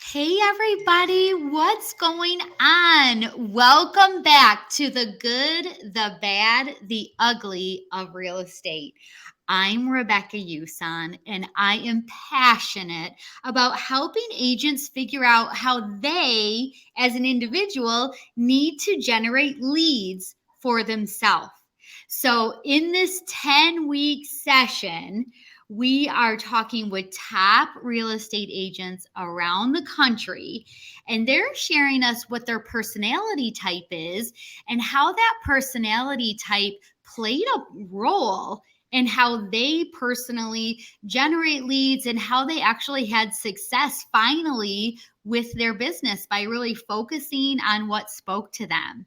Hey everybody, what's going on? Welcome back to the good, the bad, the ugly of real estate. I'm Rebecca Yuson, and I am passionate about helping agents figure out how they, as an individual, need to generate leads for themselves. So, in this 10-week session, we are talking with top real estate agents around the country, and they're sharing us what their personality type is and how that personality type played a role in how they personally generate leads and how they actually had success finally with their business by really focusing on what spoke to them.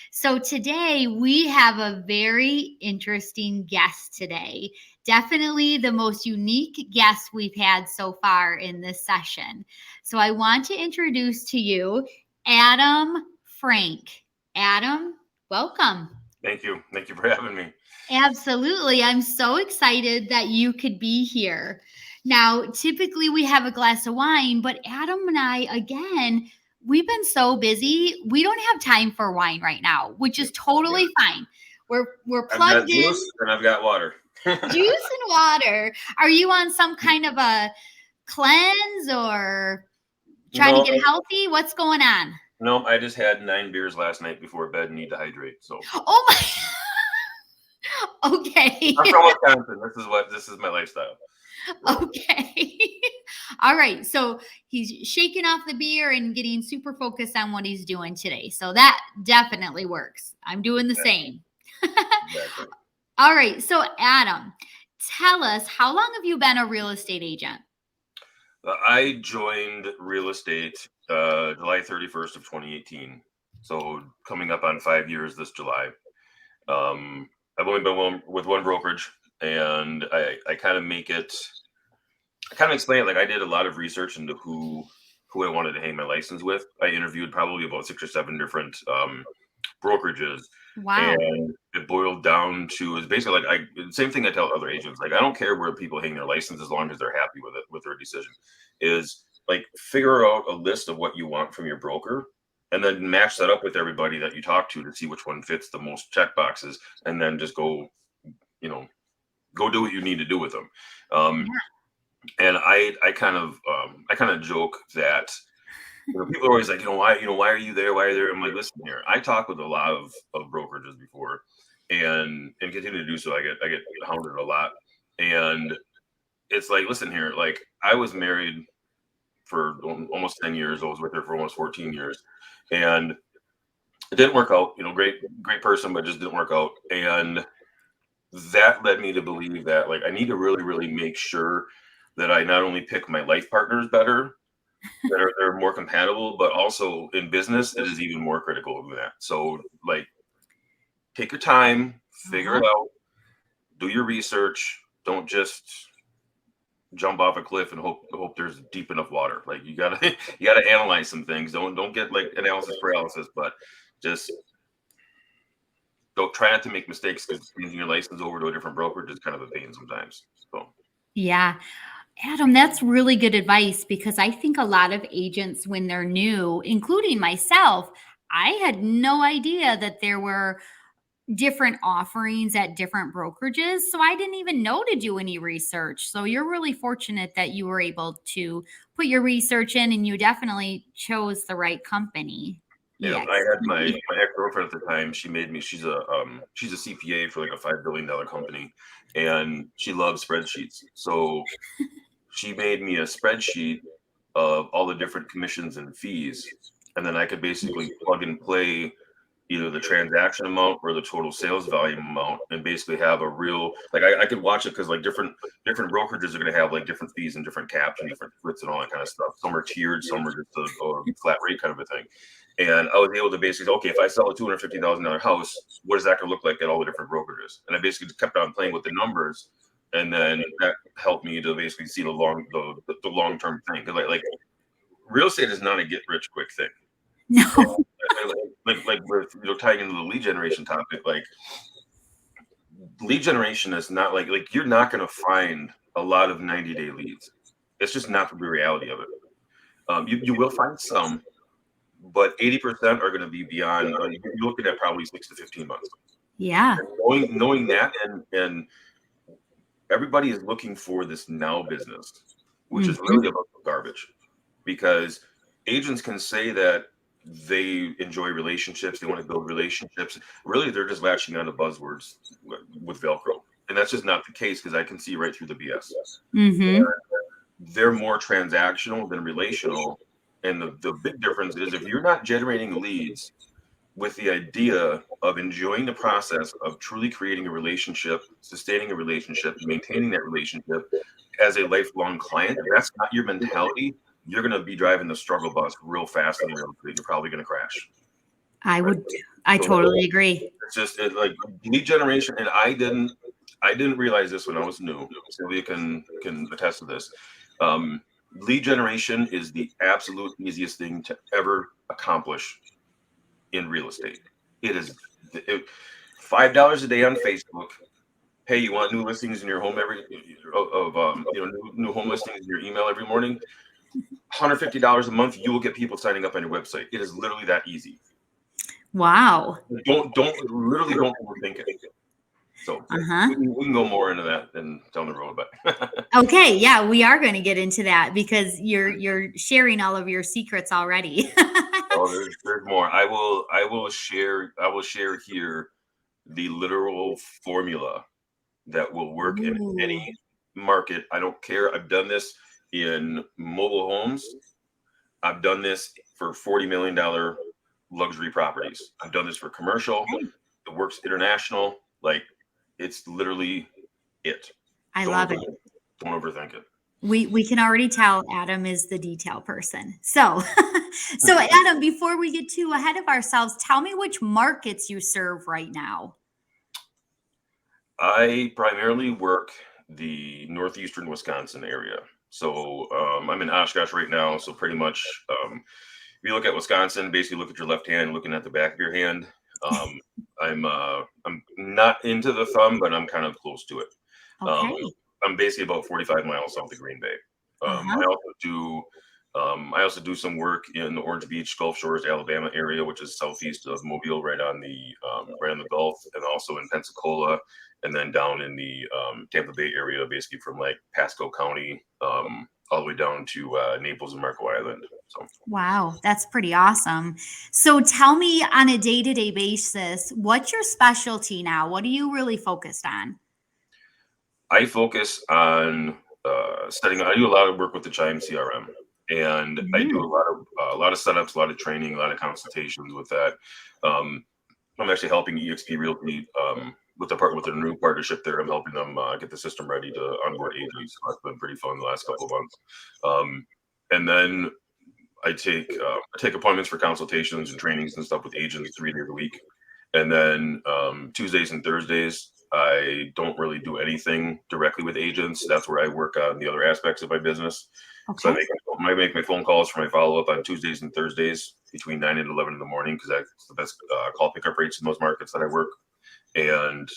So today we have a very interesting guest today. Definitely the most unique guest we've had so far in this session. So I want to introduce to you Adam Frank. Adam, welcome. Thank you. Thank you for having me. Absolutely. I'm so excited that you could be here. Now, typically we have a glass of wine, but Adam and I, again, we've been so busy. We don't have time for wine right now, which is Yeah. totally fine. We're I've got plugged in. juice and I've got water. Juice and water. Are you on some kind of a cleanse or trying to No, get healthy? What's going on? no, I just had 9 beers last night before bed and need to hydrate. So Oh my. Okay. I'm from Wisconsin. This is my lifestyle. So Okay. All right. So he's shaking off the beer and getting super focused on what he's doing today. So that definitely works. I'm doing the exactly. same. Exactly. All right. So, Adam, tell us, how long have you been a real estate agent? I joined real estate July 31st of 2018. So coming up on 5 years this July. I've only been with one brokerage, and I kind of make it. I kind of explain it like I did a lot of research into who I wanted to hang my license with. I interviewed probably about 6 or 7 different brokerages, Wow. and it boiled down to is basically like same thing I tell other agents. Like I don't care where people hang their license as long as they're happy with it with their decision. Is like figure out a list of what you want from your broker, and then match that up with everybody that you talk to see which one fits the most check boxes, and then just go, you know, go do what you need to do with them. Um, Yeah. and I kind of joke that people are always like, why are you there? Why are you there? I'm like, listen here, I talk with a lot of brokerages before, and continue to do so. I get hounded a lot, and it's like, listen here, like I was married for almost 10 years. I was with her for almost 14 years, and it didn't work out. Great person, but just didn't work out, and that led me to believe that like I need to really make sure that I not only pick my life partners better, that are more compatible, but also in business, it is even more critical than that. So, like, take your time, figure Uh-huh. it out, do your research. Don't just jump off a cliff and hope there's deep enough water. Like you gotta you gotta analyze some things. Don't get like analysis paralysis, but just don't try not to make mistakes because changing your license over to a different brokerage is kind of a pain sometimes. So Yeah. Adam, that's really good advice because I think a lot of agents, when they're new, including myself, I had no idea that there were different offerings at different brokerages. So I didn't even know to do any research. So you're really fortunate that you were able to put your research in and you definitely chose the right company. yeah, I had EXP. my ex girlfriend at the time. She made me. She's a CPA for like a $5 billion company, and she loves spreadsheets. So she made me a spreadsheet of all the different commissions and fees, and then I could basically plug and play either the transaction amount or the total sales volume amount, and basically have a real like I could watch it because like different brokerages are going to have like different fees and different caps and different splits and all that kind of stuff. Some are tiered, some are just a flat rate kind of a thing. And I was able to basically, okay, if I sell a $250,000 house, what is that going to look like at all the different brokerages? And I basically just kept on playing with the numbers, and then that helped me to basically see the long term thing. Because like real estate is not a get rich quick thing. And No. like with tying into the lead generation topic, like lead generation is not like you're not going to find a lot of 90-day leads. It's just not the reality of it. You will find some, but 80% are going to be beyond. You're looking at probably 6 to 15 months. Yeah. And knowing that, and everybody is looking for this now business, which is Hmm. really about garbage, because agents can say that they enjoy relationships, they want to build relationships. Really, they're just latching on to buzzwords with Velcro, and that's just not the case because I can see right through the BS. Hmm. They're more transactional than relational. And the big difference is if you're not generating leads with the idea of enjoying the process of truly creating a relationship, sustaining a relationship, maintaining that relationship as a lifelong client, if that's not your mentality, you're going to be driving the struggle bus real fast in real estate. You're probably going to crash. I Right. would, I So totally agree. it's just like lead generation. And I didn't realize this when I was new. Sylvia can attest to this. Um, Lead generation is the absolute easiest thing to ever accomplish in real estate. It is $5 a day on Facebook. Hey, you want new listings in your home new home listings in your email every morning? $150 a month, you will get people signing up on your website. It is literally that easy. Wow. Don't overthink it. So Uh-huh. we can go more into that and down the road, but Okay, yeah, we are going to get into that because you're sharing all of your secrets already. oh, there's more. I will share here the literal formula that will work in Ooh. any market. I don't care. I've done this in mobile homes. I've done this for $40 million luxury properties. I've done this for commercial. Okay. It works international. Like it's literally it. I Don't love over, it. don't overthink it. We can already tell Adam is the detail person. So, so Adam, before we get too ahead of ourselves, tell me which markets you serve right now. I primarily work the northeastern Wisconsin area. So I'm in Oshkosh right now. So pretty much, if you look at Wisconsin, basically look at your left hand, looking at the back of your hand. Um, I'm not into the thumb, but I'm kind of close to it. Um, Okay. I'm basically about 45 miles south of Green Bay. Um, Uh-huh. I also do I also do some work in the Orange Beach, Gulf Shores, Alabama area, which is southeast of Mobile, right on the Gulf, and also in Pensacola, and then down in the Tampa Bay area, basically from like Pasco County all the way down to Naples and Marco Island. So Wow, that's pretty awesome. So tell me on a day-to-day basis, what's your specialty now? What are you really focused on? I focus on setting. I do a lot of work with the Chime CRM, and I do Mm, a lot of setups, a lot of training, a lot of consultations with that. Um, I'm actually helping EXP Realty with their new partnership there. I'm helping them get the system ready to onboard agents. So that's been pretty fun the last couple of months. Um, and then I take appointments for consultations and trainings and stuff with agents 3 days a week. And then Tuesdays and Thursdays, I don't really do anything directly with agents. That's where I work on the other aspects of my business. So okay. I make my phone calls for my follow up on Tuesdays and Thursdays between 9 and 11 in the morning because that's the best call pickup rates in those markets that I work. And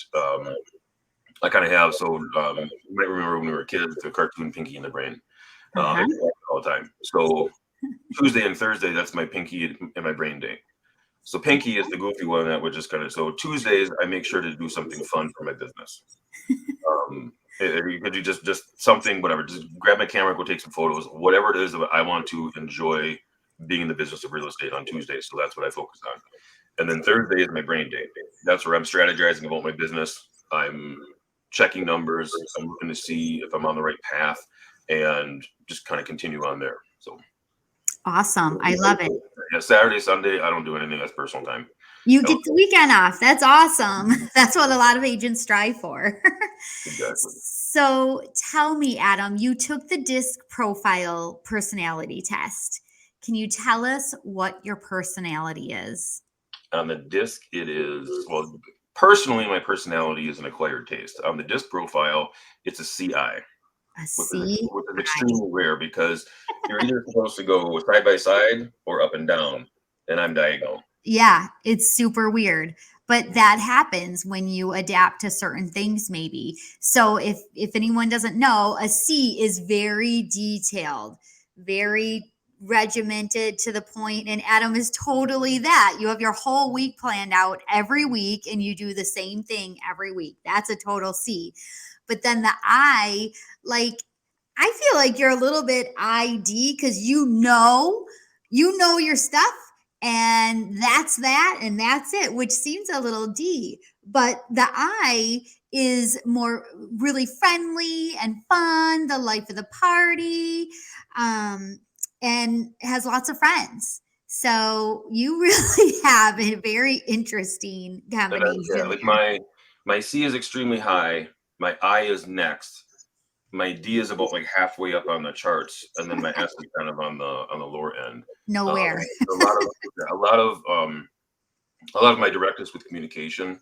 I kind of have you might remember when we were kids the cartoon Pinky in the Brain. I Uh-huh. do that all the time. So Tuesday and Thursday, that's my Pinky and my Brain day. So Pinky is the goofy one that would just kind of. So Tuesdays, I make sure to do something fun for my business. You could do just something, whatever. Just grab my camera, go take some photos, whatever it is that I want to enjoy being in the business of real estate on Tuesdays. So that's what I focus on. And then Thursday is my brain day. That's where I'm strategizing about my business. I'm checking numbers. I'm looking to see if I'm on the right path, and just kind of continue on there. So Awesome. I love it. yeah, Saturday, Sunday, I don't do anything. That's personal time. You Oh, get the weekend off. That's awesome. That's what a lot of agents strive for. exactly. So tell me, Adam, you took the DISC profile personality test. Can you tell us what your personality is? On the disc, it is, well, personally, my personality is an acquired taste. On the disc profile, it's a CI, A which C. is extremely rare because you're either supposed to go side by side or up and down, and I'm diagonal. Yeah, it's super weird. But that happens when you adapt to certain things, maybe. So if anyone doesn't know, a C is very detailed, very regimented to the point, and Adam is totally that. You have your whole week planned out every week and you do the same thing every week. That's a total C. But then the I, like, I feel like you're a little bit ID because you know your stuff, and that's that, and that's it, which seems a little D. But the I is more really friendly and fun, the life of the party, um, and has lots of friends. So you really have a very interesting And then, yeah, combination like there. my C is extremely high, my I is next, my D is about like halfway up on the charts, and then my S is kind of on the lower end. Nowhere. A lot of a lot of a lot of my directness with communication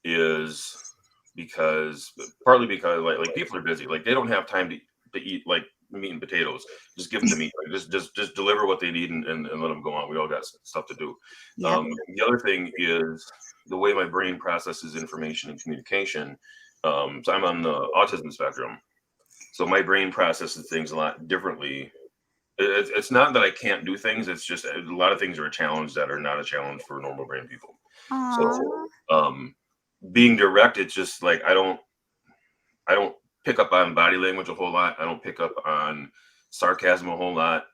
is because partly because like people are busy, like they don't have time to eat like meat and potatoes. Just give them the meat, like, just deliver what they need and let them go on. We all got stuff to do. Yep. The other thing is the way my brain processes information and communication. So I'm on the autism spectrum, so my brain processes things a lot differently. It's not that I can't do things, it's just a lot of things are a challenge that are not a challenge for normal brain people. So Aww. um being direct, it's just like I don't pick up on body language a whole lot. I don't pick up on sarcasm a whole lot.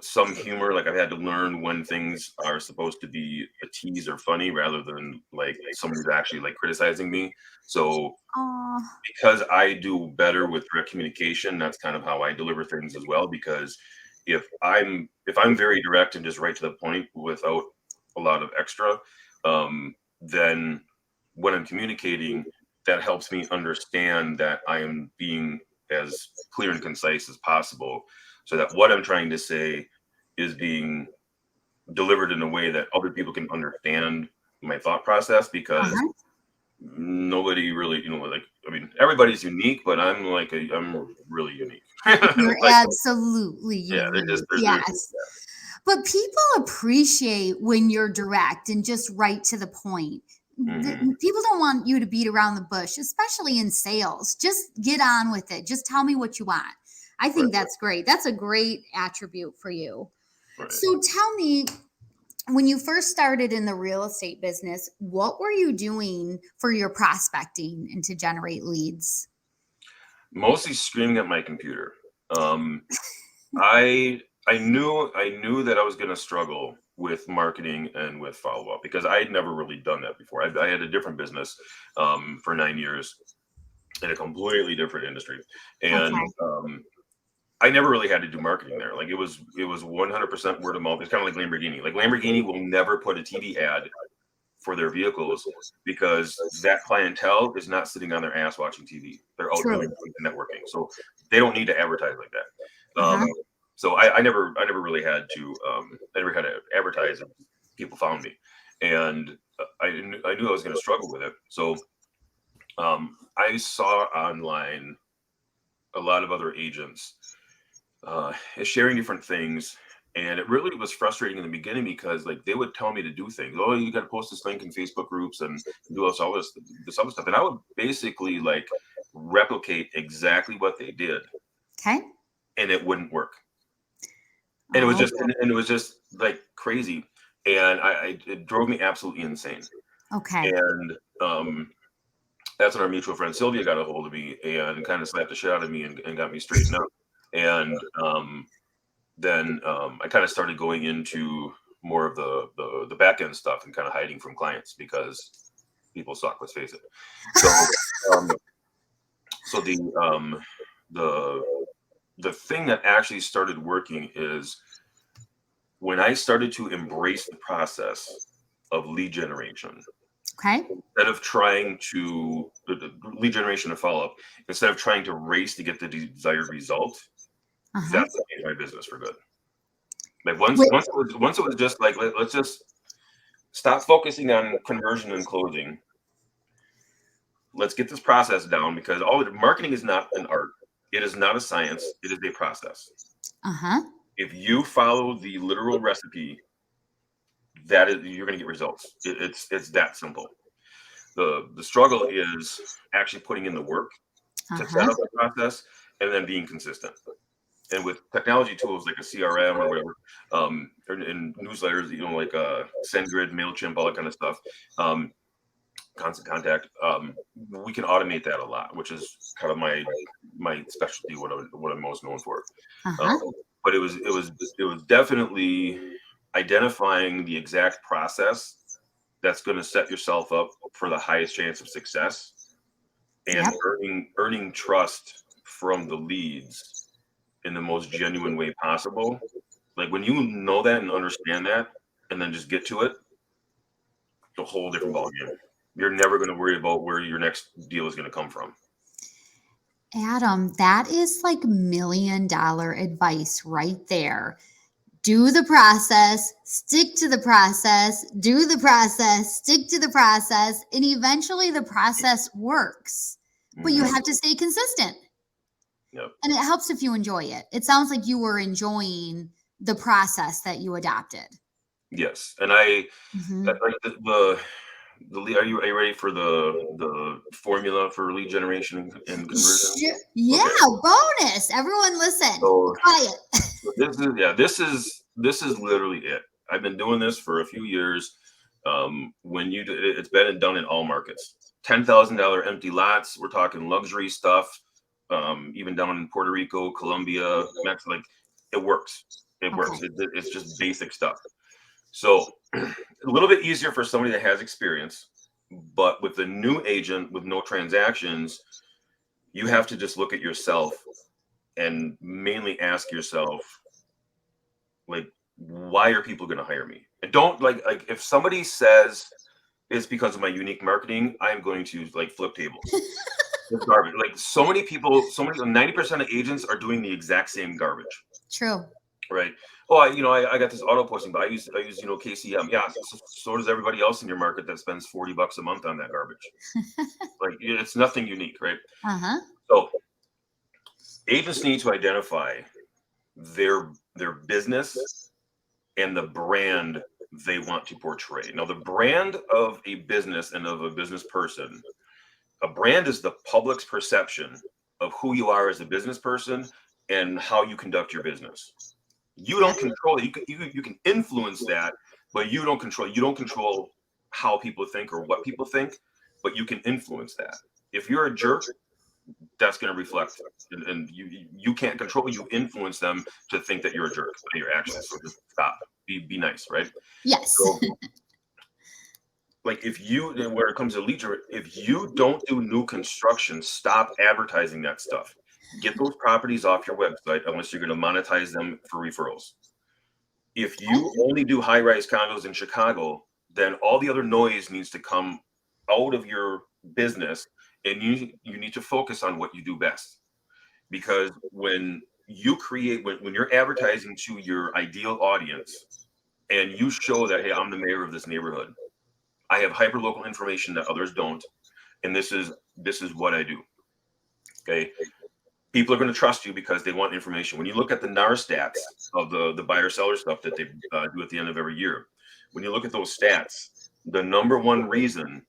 Some humor, like I've had to learn when things are supposed to be a tease or funny rather than like somebody's actually like criticizing me. So Aw. because I do better with direct communication, that's kind of how I deliver things as well. Because if I'm very direct and just right to the point without a lot of extra, then when I'm communicating, that helps me understand that I am being as clear and concise as possible, so that what I'm trying to say is being delivered in a way that other people can understand my thought process. Because Uh-huh. nobody really, like, I mean, everybody's unique, but I'm really unique. You're Like, absolutely yeah, they're just unique. there's Yes. But people appreciate when you're direct and just right to the point. mhm, People don't want you to beat around the bush, especially in sales. Just get on with it. Just tell me what you want. I right, think that's great. That's a great attribute for you. right. So tell me, when you first started in the real estate business, what were you doing for your prospecting and to generate leads? Mostly screaming at my computer. Um, I knew that I was going to struggle with marketing and with follow up because I had never really done that before. I had a different business for 9 years in a completely different industry, and Okay. I never really had to do marketing there. Like it was 100% word of mouth. It's kind of like Lamborghini. Like Lamborghini will never put a TV ad for their vehicles because that clientele is not sitting on their ass watching TV. They're out True. doing networking, so they don't need to advertise like that. Uh-huh. So I never really had to. I never had to advertise, and people found me, and I knew I was going to struggle with it. So I saw online a lot of other agents sharing different things. And it really was frustrating in the beginning because like they would tell me to do things. Oh, you got to post this link in Facebook groups and do all this other stuff. And I would basically like replicate exactly what they did, Okay. and it wouldn't work. And it was Oh, just and it was just like crazy. And it drove me absolutely insane. okay. And that's when our mutual friend Sylvia got a hold of me and kind of slapped the shit out of me and got me straightened up. And then I kind of started going into more of the back end stuff and kind of hiding from clients because people suck. Let's face it. So um, so the the thing that actually started working is when I started to embrace the process of lead generation Okay. instead of trying to the lead generation and follow up, instead of trying to race to get the desired result. Uh-huh. That's what changed my business for good. Like once Wait, once it was just like let's just stop focusing on conversion and closing. Let's get this process down because marketing is not an art. It is not a science. It is a process. uh-huh. If you follow the literal recipe, that is you're going to get results. It's that simple. The struggle is actually putting in the work to set Uh-huh. up the process and then being consistent. And with technology tools like a CRM or whatever, and newsletters, like SendGrid, MailChimp, all that kind of stuff, constant contact, we can automate that a lot, which is kind of my specialty, what I'm most known for. Uh-huh. Um, but it was definitely identifying the exact process that's going to set yourself up for the highest chance of success, and Yep. earning trust from the leads in the most genuine way possible. Like when you know that and understand that, and then just get to it, it's a whole different ballgame. You're never going to worry about where your next deal is going to come from. Adam, that is like $1 million advice right there. Do the process, stick to the process, do the process, stick to the process, and eventually the process works. But you Mm-hmm. have to stay consistent. Yep. And it helps if you enjoy it. It sounds like you were enjoying the process that you adopted. Yes, and I Mhm. like the lead. Are you ready for the formula for lead generation and conversion? Yeah, Okay, bonus. Everyone listen. Be so quiet. this is literally it. I've been doing this for a few years. When you do, it's been and done in all markets. $10,000 empty lots. We're talking luxury stuff. Even down in Puerto Rico, Colombia, Mexico, like it works. It works. Okay. It's just basic stuff. So a little bit easier for somebody that has experience, but with the new agent with no transactions, you have to just look at yourself and mainly ask yourself, like, why are people going to hire me? And don't like if somebody says it's because of my unique marketing, I am going to like flip tables. It's garbage. Like so many people, 90% of agents are doing the exact same garbage. True. Right. Oh, I got this auto posting, but I use KCM. Yeah, so does everybody else in your market that spends $40 a month on that garbage. Like it's nothing unique, right? Uh-huh. So agents need to identify their business and the brand they want to portray. Now, the brand of a business and of a business person, a brand is the public's perception of who you are as a business person and how you conduct your business. You Yep. don't control it. You can influence that, but you don't control how people think or what people think, but you can influence that. If you're a jerk, that's going to reflect, and you can't control. You influence them to think that you're a jerk by your actions. So just stop. Be nice, right? Yes. So like where it comes to lead gen, if you don't do new construction, stop advertising that stuff. Get those properties off your website unless you're going to monetize them for referrals. If you only do high-rise condos in Chicago, then all the other noise needs to come out of your business, and you need to focus on what you do best. Because when you're advertising to your ideal audience and you show that, hey, I'm the mayor of this neighborhood, I have hyper local information that others don't, and this is what I do. Okay, people are going to trust you because they want information. When you look at the NAR stats of the buyer seller stuff that they do at the end of every year, when you look at those stats, the number one reason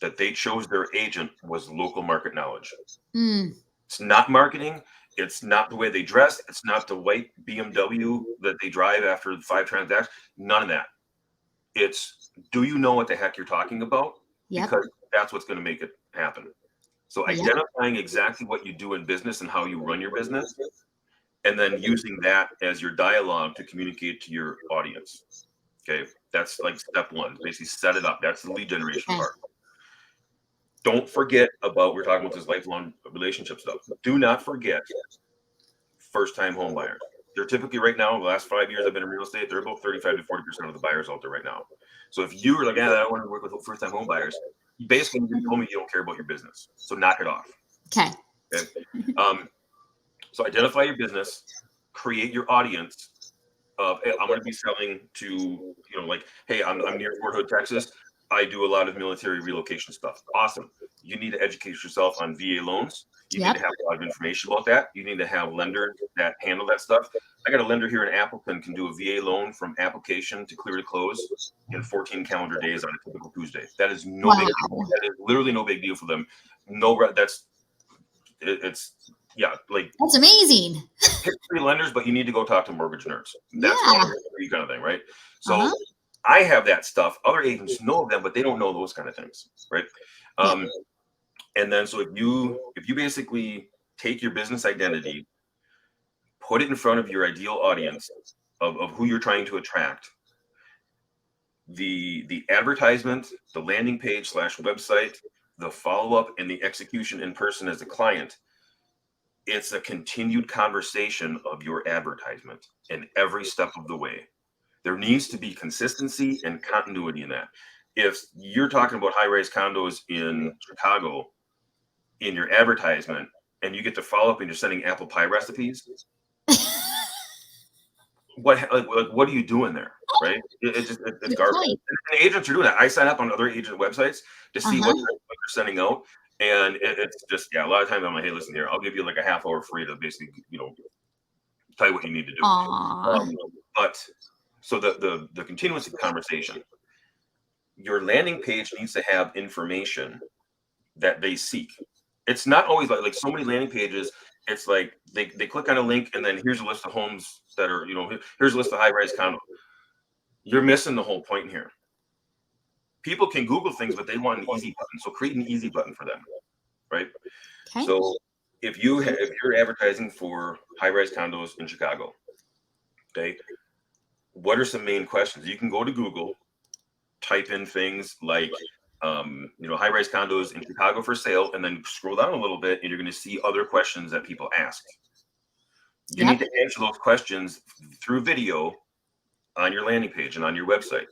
that they chose their agent was local market knowledge. Mm. It's not marketing. It's not the way they dress. It's not the white BMW that they drive after 5 transactions. None of that. It's, do you know what the heck you're talking about? Yep. Because that's what's going to make it happen. So Yep. identifying exactly what you do in business and how you run your business, and then using that as your dialogue to communicate to your audience. Okay, that's like step one. Basically, set it up. That's the lead generation Okay. part. Don't forget about, we're talking about this lifelong relationship stuff. Do not forget first time home buyers. They're typically right now, the last 5 years I've been in real estate, they're about 35 to 40% of the buyers out there right now. So if you were like, yeah, I don't want to work with first time home buyers, basically you told me you don't care about your business. So knock it off. Okay. Okay. Um, so identify your business, create your audience of, hey, I'm going to be selling to, like, hey, I'm near Fort Hood, Texas. I do a lot of military relocation stuff. Awesome. You need to educate yourself on VA loans. You need Yep. to have a lot of information about that. You need to have lenders that handle that stuff. I got a lender here in Appleton can do a VA loan from application to clear to close in 14 calendar days on a typical Tuesday. That is no big deal. Wow. That is literally no big deal for them. No, it's Yeah, like That's amazing. pick 3 lenders, but you need to go talk to mortgage nerds. That's one of Yeah. the 3 kind of thing, right? Uh-huh. So I have that stuff. Other agents know of them, but they don't know those kind of things, right? Yep. Um, and then so if you basically take your business identity, put it in front of your ideal audience of who you're trying to attract, the advertisement, the landing page slash website, the follow up, and the execution in person as a client, it's a continued conversation of your advertisement in every step of the way. There needs to be consistency and continuity in that. If you're talking about high rise condos in Chicago in your advertisement and you get to follow up and you're sending apple pie recipes, what are you doing there? Right? It's Good garbage. point. And agents are doing that. I sign up on other agent websites to see what Uh-huh. they're sending out. And it's just, yeah, a lot of times I'm like, hey, listen here, I'll give you like a half hour free to basically, tell you what you need to do. Aw. But so the continuous conversation, your landing page needs to have information that they seek. It's not always like so many landing pages. It's like they click on a link and then here's a list of homes that are, here's a list of high rise condos. You're missing the whole point here. People can Google things, but they want an easy button. So create an easy button for them, right? Okay. So if you're advertising for high rise condos in Chicago, okay, what are some main questions? You can go to Google, type in things like high rise condos in Chicago for sale, and then scroll down a little bit, and you're going to see other questions that people asked. You Yep. need to answer those questions through video on your landing page and on your website.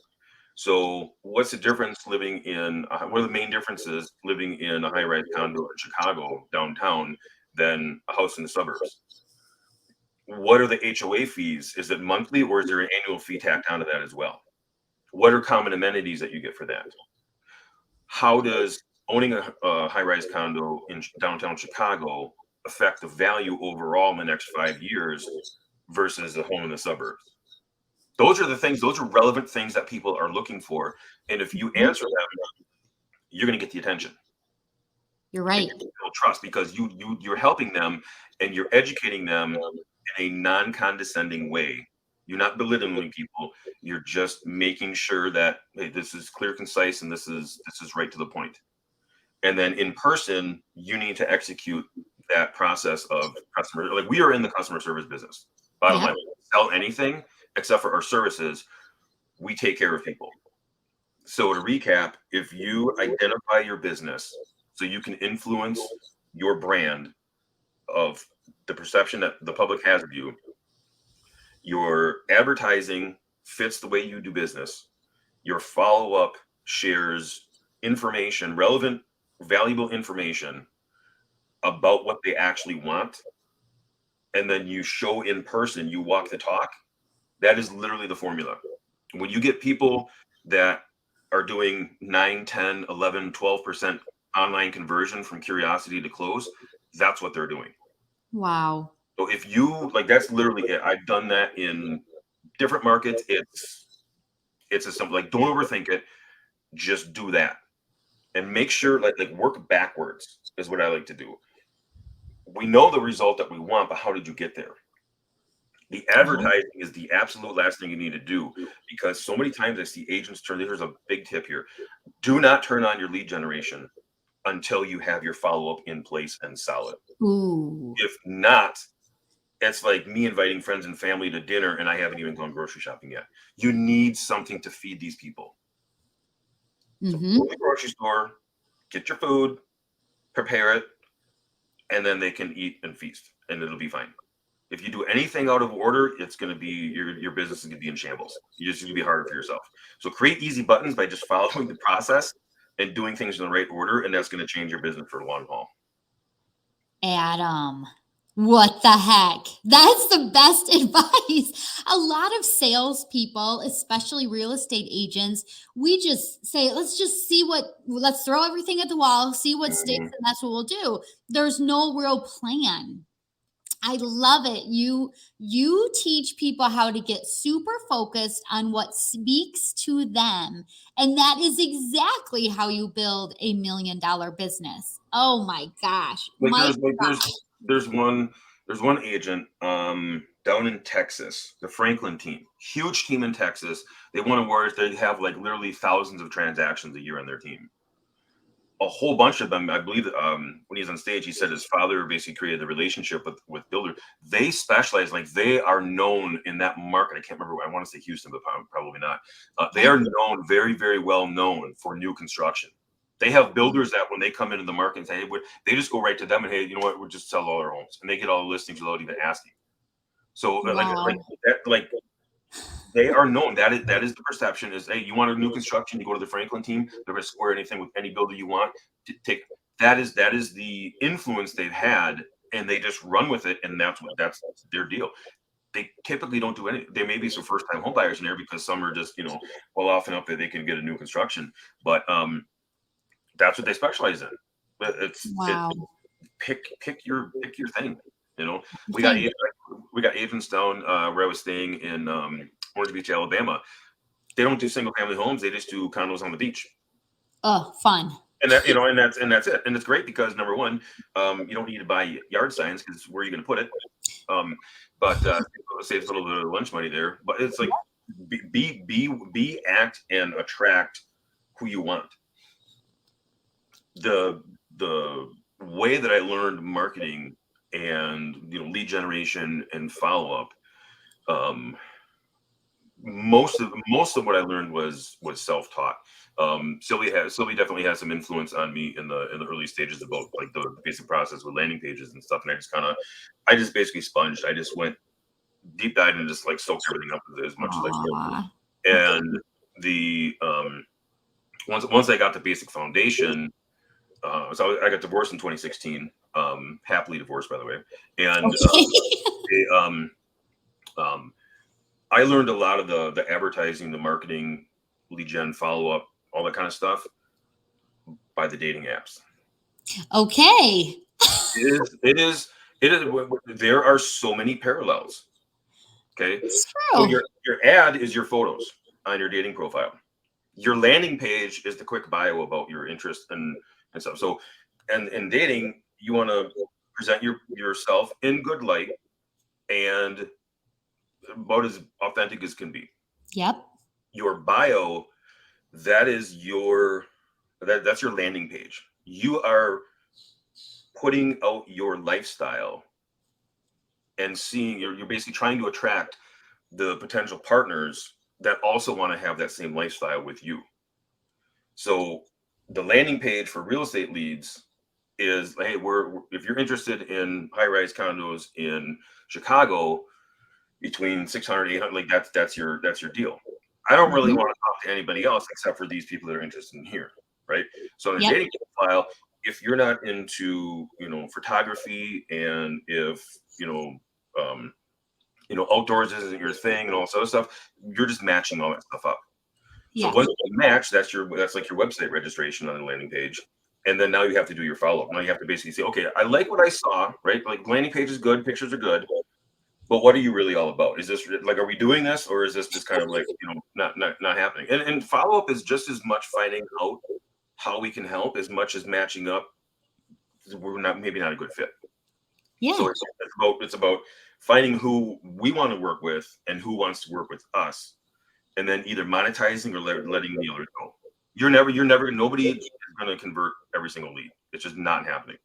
So, what's the difference living in? What are the main differences living in a high rise condo in Chicago downtown than a house in the suburbs? What are the HOA fees? Is it monthly or is there an annual fee tacked onto that as well? What are common amenities that you get for that? How does owning a high-rise condo in downtown Chicago affect the value overall in the next 5 years versus a home in the suburbs? Those are relevant things that people are looking for. And if you Mhm. answer them, you're going to get the attention You're and right. you build trust because you're helping them and you're educating them in a non-condescending way. You're not belittling people. You're just making sure that, hey, this is clear, concise, and this is right to the point. And then in person, you need to execute that process of customer. Like we are in the customer service business. Bottom Yep. line, we don't sell anything except for our services. We take care of people. So to recap, if you identify your business so you can influence your brand of the perception that the public has of you, your advertising fits the way you do business, your follow-up shares information, relevant, valuable information about what they actually want, and then you show in person, you walk the talk, that is literally the formula. When you get people that are doing 9, 10, 11, 12% online conversion from curiosity to close, that's what they're doing. Wow. So if you like, that's literally it. I've done that in different markets. It's a simple, like, don't overthink it. Just do that and make sure like work backwards is what I like to do. We know the result that we want, but how did you get there? The Yeah. advertising is the absolute last thing you need to do because so many times I see agents turn. Here's a big tip here: do not turn on your lead generation until you have your follow up in place and solid. Ooh. If not, it's like me inviting friends and family to dinner and I haven't even gone grocery shopping yet. You need something to feed these people. So go to Mm-hmm. the grocery store, get your food, prepare it, and then they can eat and feast, and it'll be fine. If you do anything out of order, it's going to be your business is going to be in shambles. You just need to be harder for yourself. So create easy buttons by just following the process and doing things in the right order, and that's going to change your business for the long haul. Adam, what the heck? That's the best advice. A lot of salespeople, especially real estate agents, we just say, let's throw everything at the wall, see what sticks, Mhm. and that's what we'll do. There's no real plan. I love it. You teach people how to get super focused on what speaks to them. And that is exactly how you build $1 million business. Oh my gosh. Like My there's like there's gosh. there's one agent down in Texas, the Franklin team, huge team in Texas. They won awards. They have like literally thousands of transactions a year on their team. A whole bunch of them, I believe. When he's on stage, he said his father basically created the relationship with builder. They specialize, like they are known in that market. I can't remember. I want to say Houston, but probably not. They are known, very, very well known for new construction. They have builders that when they come into the market and say, hey, they just go right to them and, hey, you know what, we'll just sell all our homes, and they get all the listings without even asking. So like Wow. that, like they are known. That is the perception is, hey, you want a new construction, you go to the Franklin team. They're going to square anything with any builder you want. To take that is the influence they've had, and they just run with it, and that's their deal. They typically don't do any. They may be some first time home buyers in there because some are just well off enough that they can get a new construction, but that's what they specialize in. But it Wow. pick your thing. We got Okay. agents down where I was staying in Orange Beach, Alabama. They don't do single family homes. They just do condos on the beach. Oh, fun. And that's it. And it's great because number one, you don't need to buy yard signs because where are you going to put it? But it saves a little bit of lunch money there. But it's like act and attract who you want. The way that I learned marketing and lead generation and follow up, most of what I learned was self taught. Sylvia definitely has some influence on me in the early stages about like the basic process with landing pages and stuff. And I just basically sponged. I just went deep dive and just like soaked everything up as much as I Aw. could. And the once I got the basic foundation, so I got divorced in 2016. Happily divorced, by the way. And Okay. um, I learned a lot of the advertising, the marketing, lead gen, follow up, all that kind of stuff by the dating apps. Okay. It is. There are so many parallels. Okay, It's so true. your ad is your photos on your dating profile. Your landing page is the quick bio about your interest and stuff. So, and in dating, you want to present yourself in good light and about as authentic as can be. Yep. Your bio, that is that's your landing page. You are putting out your lifestyle and seeing you're basically trying to attract the potential partners that also want to have that same lifestyle with you. So the landing page for real estate leads is, hey, if you're interested in high-rise condos in Chicago between 600 800, like that's your deal. I don't really Mhm. want to talk to anybody else except for these people that are interested in here, right? So on a Yep. dating profile, if you're not into photography, and if um, outdoors isn't your thing and all this other stuff, you're just matching all that stuff up. So Yeah. once you match, that's like your website registration on the landing page. And then now you have to do your follow up. Now you have to basically say, okay, I like what I saw, right? Like landing page is good, pictures are good, but what are you really all about? Is this like, are we doing this, or is this just kind of like not happening? And follow up is just as much finding out how we can help as much as matching up. We're maybe not a good fit. Yeah. So it's about finding who we want to work with and who wants to work with us, and then either monetizing or letting the others go. Nobody is going to convert every single lead. It's just not happening.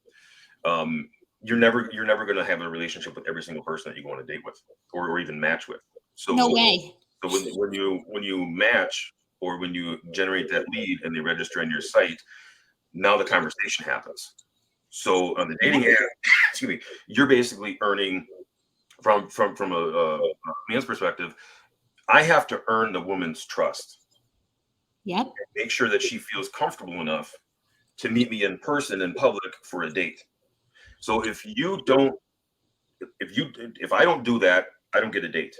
Um, you're never going to have a relationship with every single person that you go on a date with, or even match with. No So way. when you match, or when you generate that lead and they register on your site, now the conversation happens. So on the Yep. dating app, excuse me, you're basically earning from a man's perspective. I have to earn the woman's trust, Yep. make sure that she feels comfortable enough to meet me in person in public for a date. So if I don't do that, I don't get a date.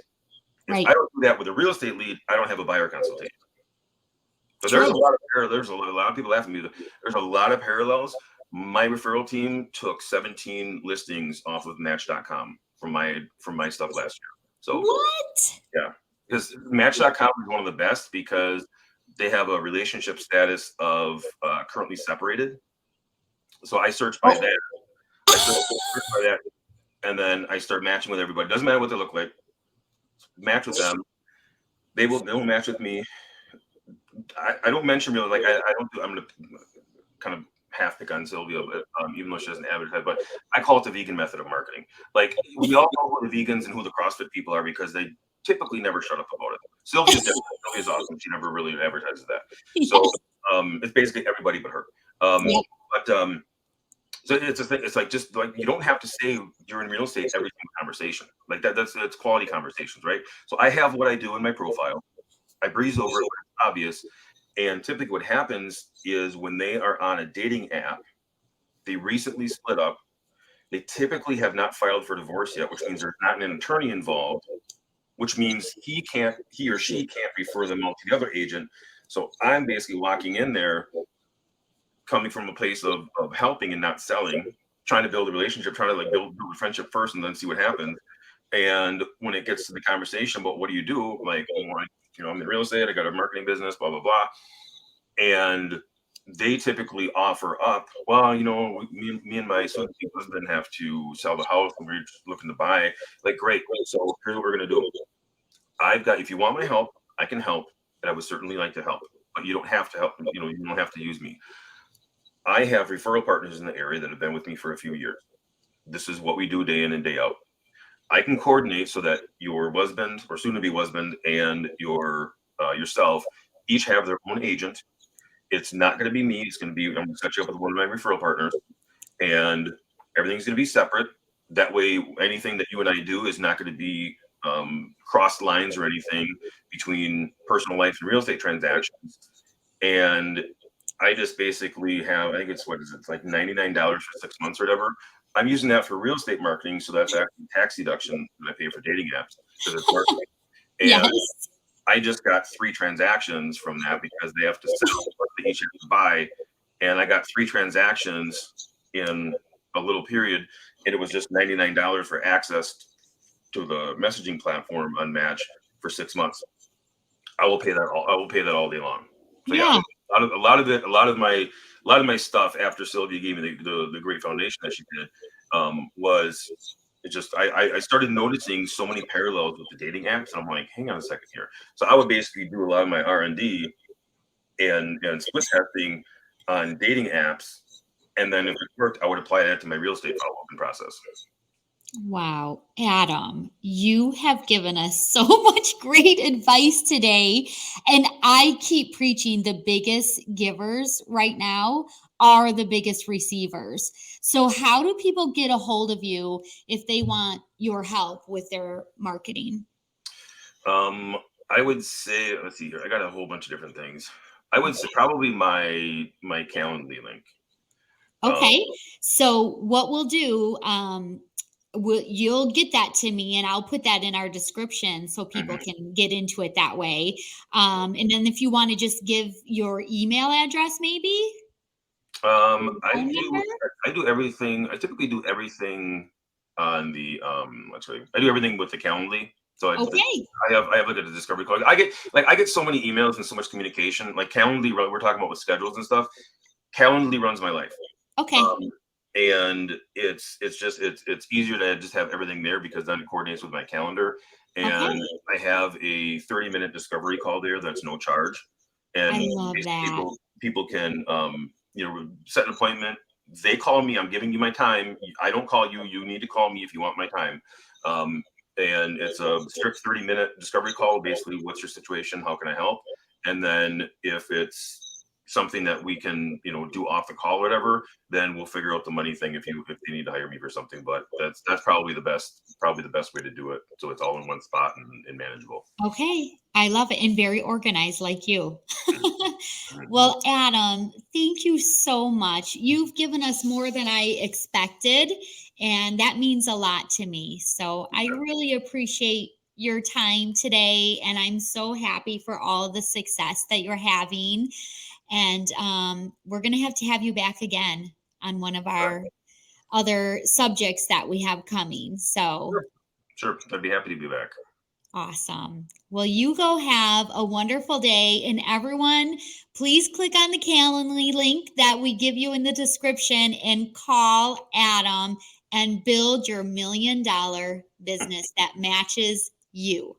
If I Right. don't do that with a real estate lead, I don't have a buyer consultation. So there's a True. lot of there's a lot of people asking me. There's a lot of parallels. My referral team took 17 listings off of Match.com from my stuff last year. So What? yeah, because Match.com is one of the best because they have a relationship status of currently separated. So I search by Oh, that. I start by that, and then I start matching with everybody. Doesn't matter what they look like. Match with them. They'll match with me. I don't mention really like I don't do. I'm gonna kind of half pick on Sylvia, but even though she doesn't advertise, but I call it the vegan method of marketing. Like we all know who the vegans and who the CrossFit people are because they typically never shut up about it. Sylvia's different. Sylvia's awesome. She never really advertises that. So Yes. it's basically everybody but her. Um, Yep. but so it's a thing. It's like just like you don't have to say you're in real estate every single conversation like that. It's quality conversations, right? So I have what I do in my profile. I breeze over it when it's obvious. And typically, what happens is when they are on a dating app, they recently split up. They typically have not filed for divorce yet, which means there's not an attorney involved, which means he or she can't refer them out to the other agent. So I'm basically walking in there coming from a place of helping and not selling, trying to build a relationship, trying to like build a friendship first and then see what happens. And when it gets to the conversation about what do you do, like, well, I'm in real estate, I got a marketing business, blah, blah, blah. And they typically offer up, well, me and my soon-to-be husband have to sell the house and we're just looking to buy. Like, great. So here's what we're going to do. If you want my help, I can help. And I would certainly like to help. But you don't have to help. You don't have to use me. I have referral partners in the area that have been with me for a few years. This is what we do day in and day out. I can coordinate so that your husband or soon-to-be husband and yourself each have their own agent. It's not going to be me. I'm going to set you up with one of my referral partners, and everything's going to be separate. That way, anything that you and I do is not going to be crossed lines or anything between personal life and real estate transactions. And I just basically have, I think it's it's like $99 for 6 months or whatever. I'm using that for real estate marketing, so that's actually tax deduction that I pay for dating apps because it's marketing. And Yes. I just got 3 transactions from that because they have to sell what they each have to buy, and I got 3 transactions in a little period, and it was just $99 for access to the messaging platform Unmatch for 6 months. I will pay that all day long. So yeah, Yeah. a lot of my stuff after Sylvia gave me the great foundation that she did was it just I started noticing so many parallels with the dating apps, and I'm like, hang on a second here. So I would basically do a lot of my R&D and split testing on dating apps, and then if it worked, I would apply that to my real estate follow-up process. Wow, Adam, you have given us so much great advice today. And I keep preaching the biggest givers right now are the biggest receivers. So, how do people get a hold of you if they want your help with their marketing? Um, I would say, let's see here. I got a whole bunch of different things. I would say probably my Calendly link. Um, Okay. So what we'll do, you'll get that to me and I'll put that in our description so people mhm. can get into it that way. And then if you want to just give your email address, maybe your I phone do number. I do everything. I typically do everything on the actually I do everything with the Calendly. So Okay. I have like a discovery call. I get so many emails and so much communication. Like Calendly, we're talking about with schedules and stuff. Calendly runs my life. Okay. Um, and it's easier to just have everything there because then it coordinates with my calendar. And Okay. I have a 30-minute discovery call there that's no charge. I And love that. people can set an appointment. They call me. I'm giving you my time. I don't call you. You need to call me if you want my time. Um, and it's a strict 30-minute discovery call. Basically, what's your situation? How can I help? And then if it's something that we can do off the call or whatever, then we'll figure out the money thing if they need to hire me for something. But that's probably the best way to do it, so it's all in one spot and manageable. Okay. I love it and very organized like you. Mhm, mhm. Well, Adam, thank you so much. You've given us more than I expected, and that means a lot to me. So I really appreciate your time today, and I'm so happy for all the success that you're having. And we're going to have you back again on one of Sure, our other subjects that we have coming. So sure, sure. I'd be happy to be back. Awesome. Well, you go have a wonderful day. And everyone, please click on the Calendly link that we give you in the description and call Adam and build your $1 million business that matches you.